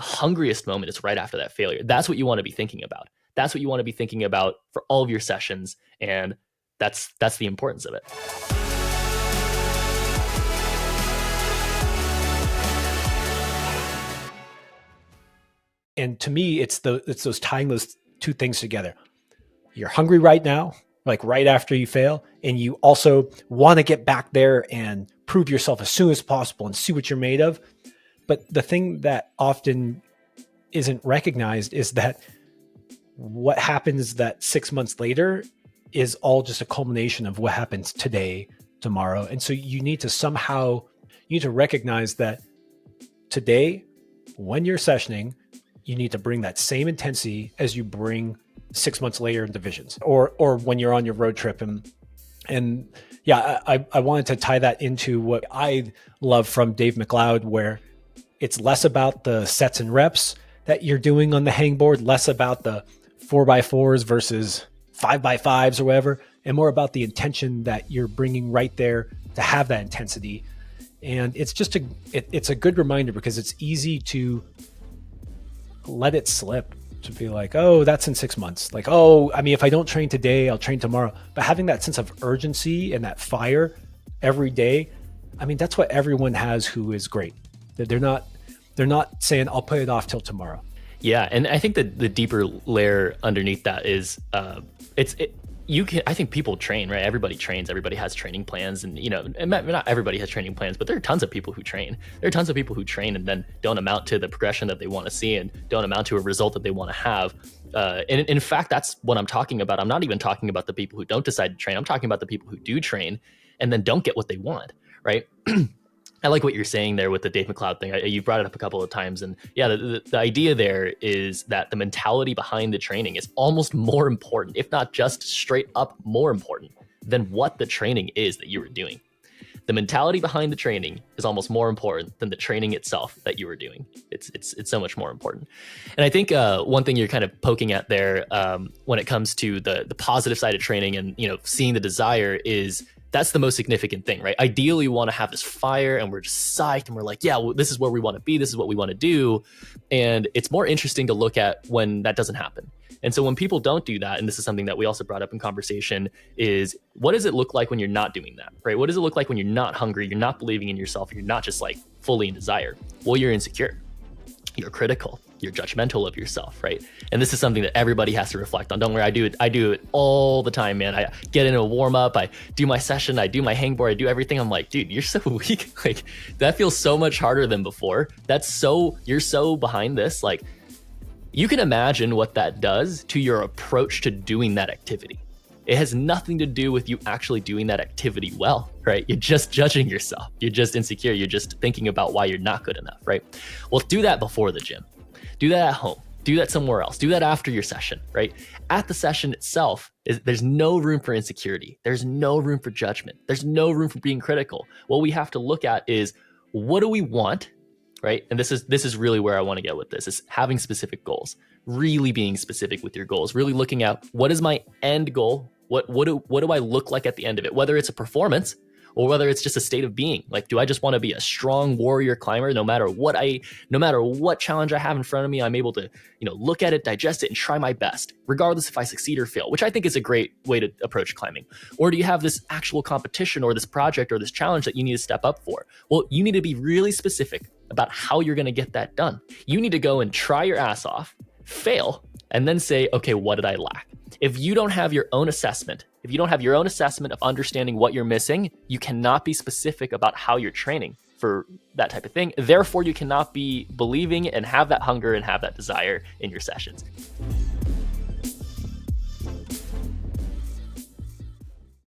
hungriest moment is right after that failure. That's what you want to be thinking about. That's what you want to be thinking about for all of your sessions. And that's the importance of it. And to me, it's those tying those two things together. You're hungry right now, like right after you fail, and you also want to get back there and prove yourself as soon as possible and see what you're made of. But the thing that often isn't recognized is that what happens that 6 months later is all just a culmination of what happens today, tomorrow. And so you need to recognize that today, when you're sessioning, you need to bring that same intensity as you bring 6 months later in divisions or when you're on your road trip. And yeah, I wanted to tie that into what I love from Dave McLeod, where it's less about the sets and reps that you're doing on the hangboard, less about the 4x4s versus 5x5s or whatever, and more about the intention that you're bringing right there to have that intensity. And it's just it's a good reminder, because it's easy to let it slip, to be like, oh, that's in 6 months. Like, oh, I mean, if I don't train today, I'll train tomorrow. But having that sense of urgency and that fire every day, I mean, that's what everyone has who is great. They're not saying, I'll put it off till tomorrow. Yeah, and I think that the deeper layer underneath that is I think people train, right? Everybody trains. Everybody has training plans, and not everybody has training plans, but there are tons of people who train. There are tons of people who train and then don't amount to the progression that they want to see and don't amount to a result that they want to have. And in fact, that's what I'm talking about. I'm not even talking about the people who don't decide to train. I'm talking about the people who do train and then don't get what they want, right? I like what you're saying there with the Dave McLeod thing. You brought it up a couple of times. And yeah, the idea there is that the mentality behind the training is almost more important, if not just straight up more important than what the training is that you were doing. The mentality behind the training is almost more important than the training itself that you were doing. It's so much more important. And I think one thing you're kind of poking at there when it comes to the positive side of training and seeing the desire is, that's the most significant thing, right? Ideally, we want to have this fire and we're just psyched and we're like, yeah, well, this is where we want to be. This is what we want to do. And it's more interesting to look at when that doesn't happen. And so when people don't do that, and this is something that we also brought up in conversation, is what does it look like when you're not doing that, right? What does it look like when you're not hungry, you're not believing in yourself, you're not just like fully in desire? Well, you're insecure, you're critical, you're judgmental of yourself, right? And this is something that everybody has to reflect on. Don't worry, I do it all the time, man. I get into a warm up, I do my session, I do my hangboard, I do everything. I'm like, dude, you're so weak. Like, that feels so much harder than before. You're so behind this. Like, you can imagine what that does to your approach to doing that activity. It has nothing to do with you actually doing that activity well, right? You're just judging yourself. You're just insecure. You're just thinking about why you're not good enough, right? Well, do that before the gym. Do that at home. Do that somewhere else. Do that after your session, right? At the session itself, there's no room for insecurity. There's no room for judgment. There's no room for being critical. What we have to look at is, what do we want, right? And this is really where I want to get with this, is having specific goals, really being specific with your goals, really looking at, what is my end goal? What do I look like at the end of it? Whether it's a performance or whether it's just a state of being. Like, do I just want to be a strong warrior climber? No matter what challenge I have in front of me, I'm able to, look at it, digest it, and try my best, regardless if I succeed or fail, which I think is a great way to approach climbing. Or do you have this actual competition or this project or this challenge that you need to step up for? Well, you need to be really specific about how you're going to get that done. You need to go and try your ass off, fail, and then say, okay, what did I lack? If you don't have your own assessment, of understanding what you're missing, you cannot be specific about how you're training for that type of thing. Therefore, you cannot be believing and have that hunger and have that desire in your sessions.